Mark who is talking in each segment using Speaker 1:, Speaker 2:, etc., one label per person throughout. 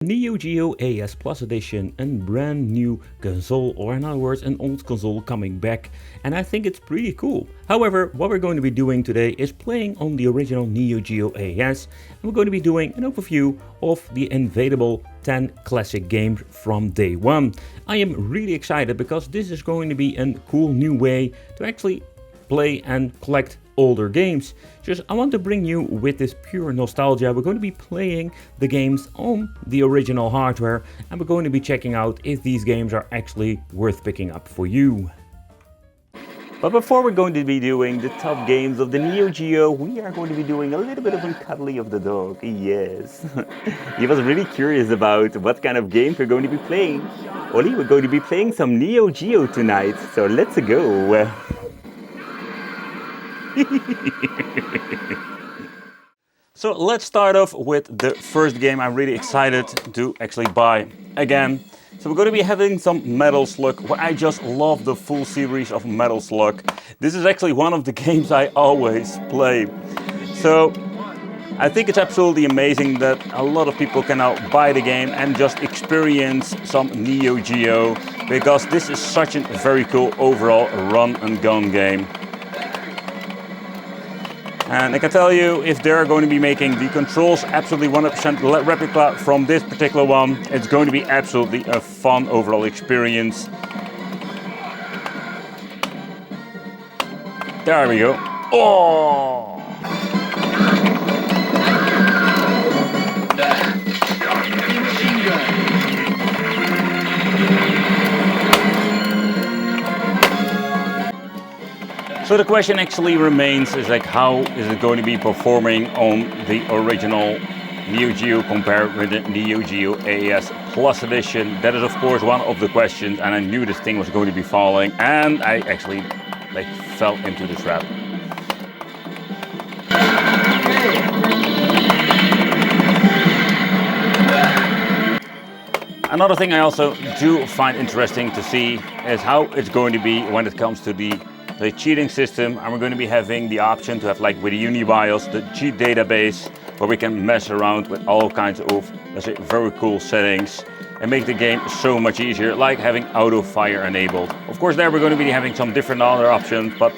Speaker 1: Neo Geo AES Plus Edition, a brand new console, or in other words an old console coming back, and I think it's pretty cool. However, what we're going to be doing today is playing on the original Neo Geo AES, and we're going to be doing an overview of the available 10 classic games from day one. I am really excited because this is going to be a cool new way to actually play and collect older games. Just I want to bring you with this pure nostalgia. We're going to be playing the games on the original hardware, and we're going to be checking out if these games are actually worth picking up for you. But before we're going to be doing the top games of the Neo Geo, we are going to be doing a little bit of a cuddly of the dog. Yes. He was really curious about what kind of games we're going to be playing. Ollie, we're going to be playing some Neo Geo tonight, so let's go. So let's start off with the first game I'm really excited to actually buy again. So we're going to be having some Metal Slug, where I just love the full series of Metal Slug. This is actually one of the games I always play. So I think it's absolutely amazing that a lot of people can now buy the game and just experience some Neo Geo, because this is such a very cool overall run and gun game. And I can tell you, if they're going to be making the controls absolutely 100% replica from this particular one, it's going to be absolutely a fun overall experience. There we go. Oh! So the question actually remains is like, how is it going to be performing on the original Neo Geo compared with the Neo Geo AES Plus Edition? That is of course one of the questions, and I knew this thing was going to be falling, and I actually fell into the trap. Another thing I also do find interesting to see is how it's going to be when it comes to the cheating system, and we're going to be having the option to have, like with the UniBIOS, the cheat database, where we can mess around with all kinds of, let's say, very cool settings and make the game so much easier, like having auto fire enabled. Of course, there we're going to be having some different other options, but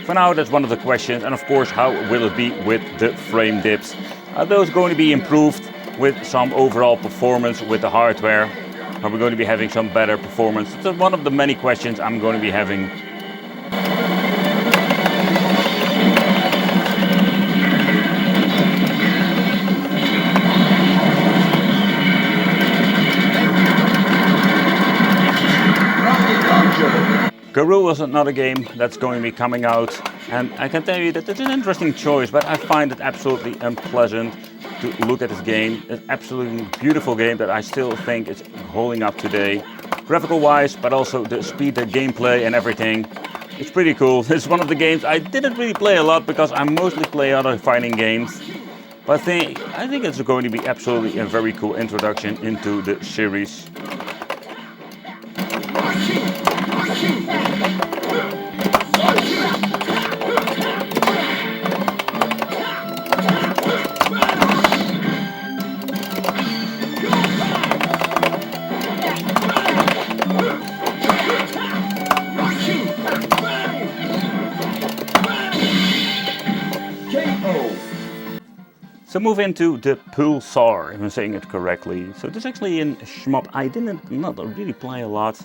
Speaker 1: for now that's one of the questions. And of course, how will it be with the frame dips? Are those going to be improved with some overall performance with the hardware? Are we going to be having some better performance? It's one of the many questions I'm going to be having. Garou was another game that's going to be coming out, and I can tell you that it's an interesting choice, but I find it absolutely unpleasant to look at this game. It's an absolutely beautiful game that I still think is holding up today, graphical wise, but also the speed, the gameplay and everything. It's pretty cool. It's one of the games I didn't really play a lot because I mostly play other fighting games, but I think it's going to be absolutely a very cool introduction into the series. So move into the Pulstar, if I'm saying it correctly. So this is actually a shmup I not really play a lot,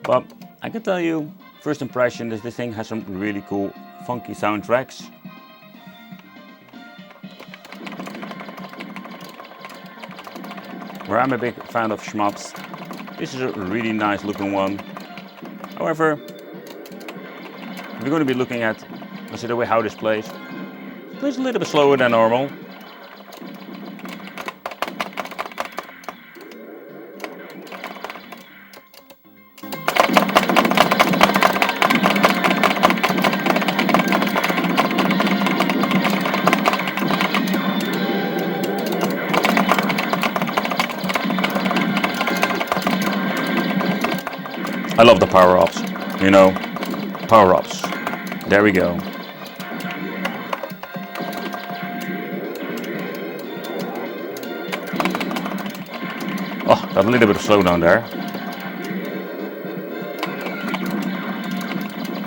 Speaker 1: but I can tell you, first impression is this thing has some really cool, funky soundtracks. Where I'm a big fan of shmups, this is a really nice looking one. However, we're going to be looking at, let's see, the way how this plays. It plays a little bit slower than normal. I love the power-ups, you know, power-ups. There we go. Oh, got a little bit of slowdown there.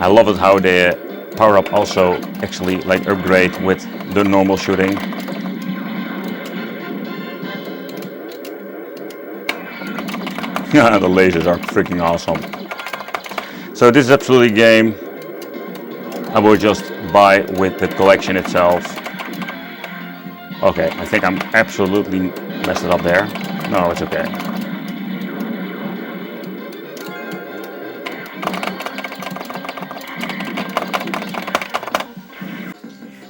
Speaker 1: I love it how the power up also actually like upgrade with the normal shooting. The lasers are freaking awesome. So this is absolutely a game I will just buy with the collection itself. Okay, I think I'm absolutely messed it up there. No, it's okay.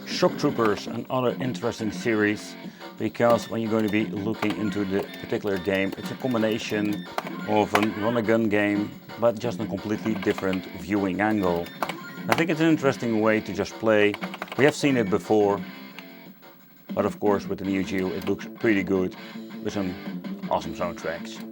Speaker 1: Shock Troopers, another interesting series, because when you're going to be looking into the particular game, it's a combination of a run-and-gun game, but just a completely different viewing angle. I think it's an interesting way to just play. We have seen it before, but of course with the Neo Geo it looks pretty good with some awesome soundtracks.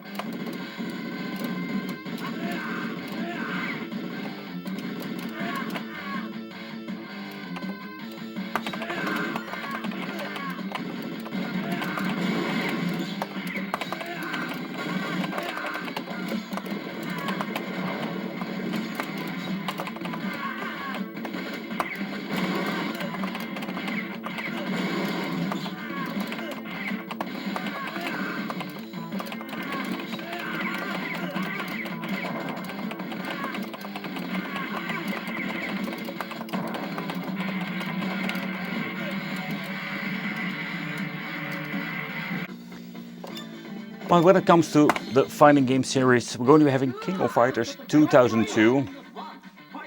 Speaker 1: But when it comes to the fighting game series, we're going to be having King of Fighters 2002.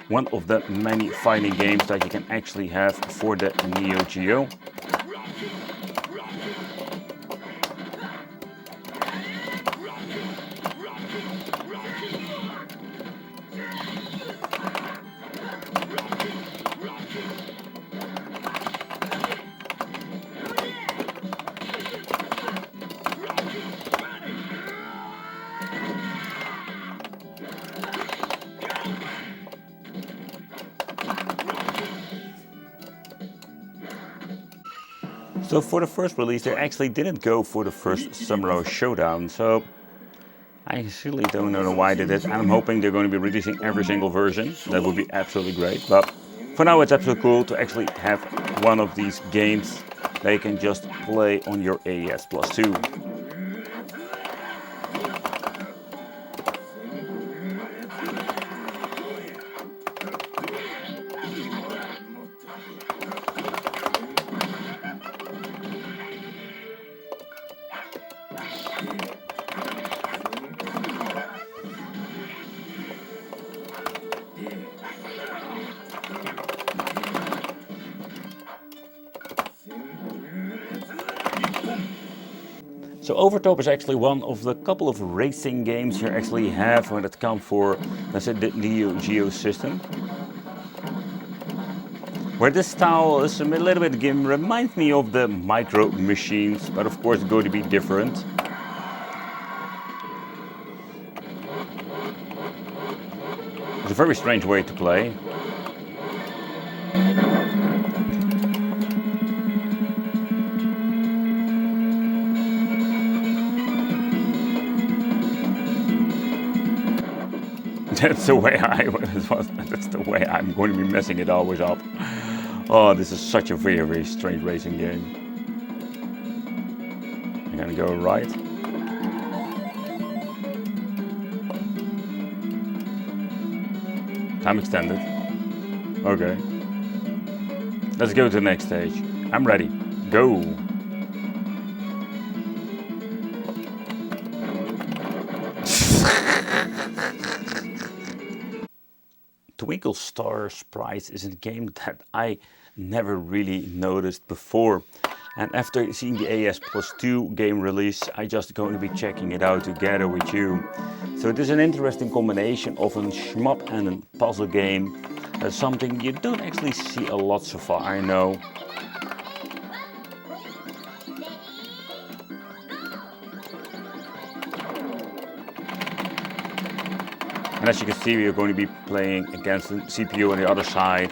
Speaker 1: One of the many fighting games that you can actually have for the Neo Geo. So for the first release they actually didn't go for the first Samurai Showdown, so I really don't know why they did. I'm hoping they're going to be releasing every single version. That would be absolutely great, but for now it's absolutely cool to actually have one of these games that you can just play on your AES Plus 2. So Overtop is actually one of the couple of racing games you actually have when it comes for, let's say, the Neo Geo system. Where this style is a little bit game reminds me of the Micro Machines, but of course it's going to be different. It's a very strange way to play. That's the way that's the way I'm going to be messing it always up. Oh, this is such a very, very strange racing game. I'm gonna go right. Time extended. Okay. Let's go to the next stage. I'm ready. Go. Twinkelspar Sprites is a game that I never really noticed before, and after seeing the AES Plus 2 game release I just going to be checking it out together with you. So it is an interesting combination of a shmup and a puzzle game. That's something you don't actually see a lot so far, I know. And as you can see, we are going to be playing against the CPU on the other side.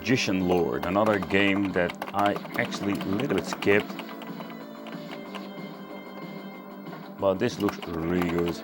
Speaker 1: Magician Lord, another game that I actually a little bit skipped. But this looks really good.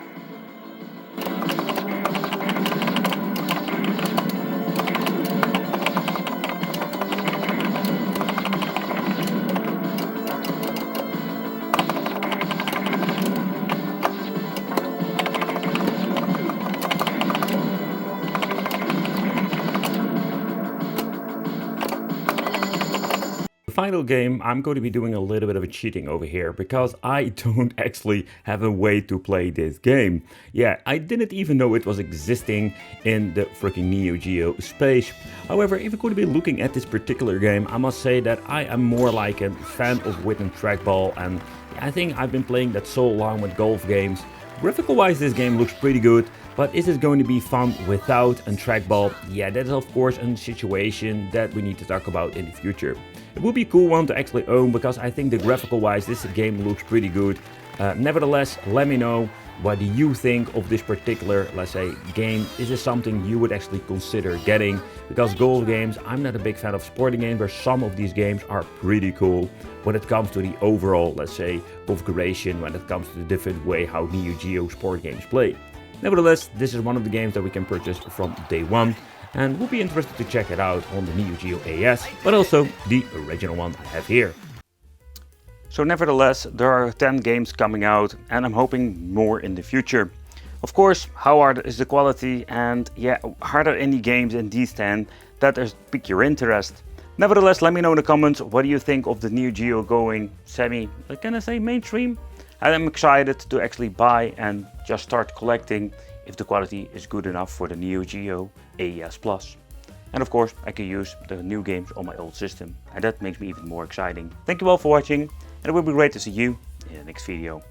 Speaker 1: The final game, I'm going to be doing a little bit of a cheating over here because I don't actually have a way to play this game. Yeah, I didn't even know it was existing in the freaking Neo Geo space. However, if you're going to be looking at this particular game, I must say that I am more like a fan of wit and trackball, and I think I've been playing that so long with golf games. Graphical wise, this game looks pretty good, but is it going to be fun without a trackball? Yeah, that is of course a situation that we need to talk about in the future. It would be a cool one to actually own because I think that graphical wise this game looks pretty good. Nevertheless, let me know, what do you think of this particular, let's say, game? Is this something you would actually consider getting? Because golf games, I'm not a big fan of sporting games, but some of these games are pretty cool when it comes to the overall, let's say, configuration, when it comes to the different way how Neo Geo sport games play. Nevertheless, this is one of the games that we can purchase from day one, and we'll be interested to check it out on the Neo Geo AES, but also the original one I have here. So nevertheless, there are 10 games coming out, and I'm hoping more in the future. Of course, how is the quality, and yeah, are there any games in these 10 that pique your interest? Nevertheless, let me know in the comments, what do you think of the Neo Geo going can I say mainstream? I'm excited to actually buy and just start collecting if the quality is good enough for the Neo Geo AES Plus. And of course, I can use the new games on my old system, and that makes me even more exciting. Thank you all for watching, and it will be great to see you in the next video.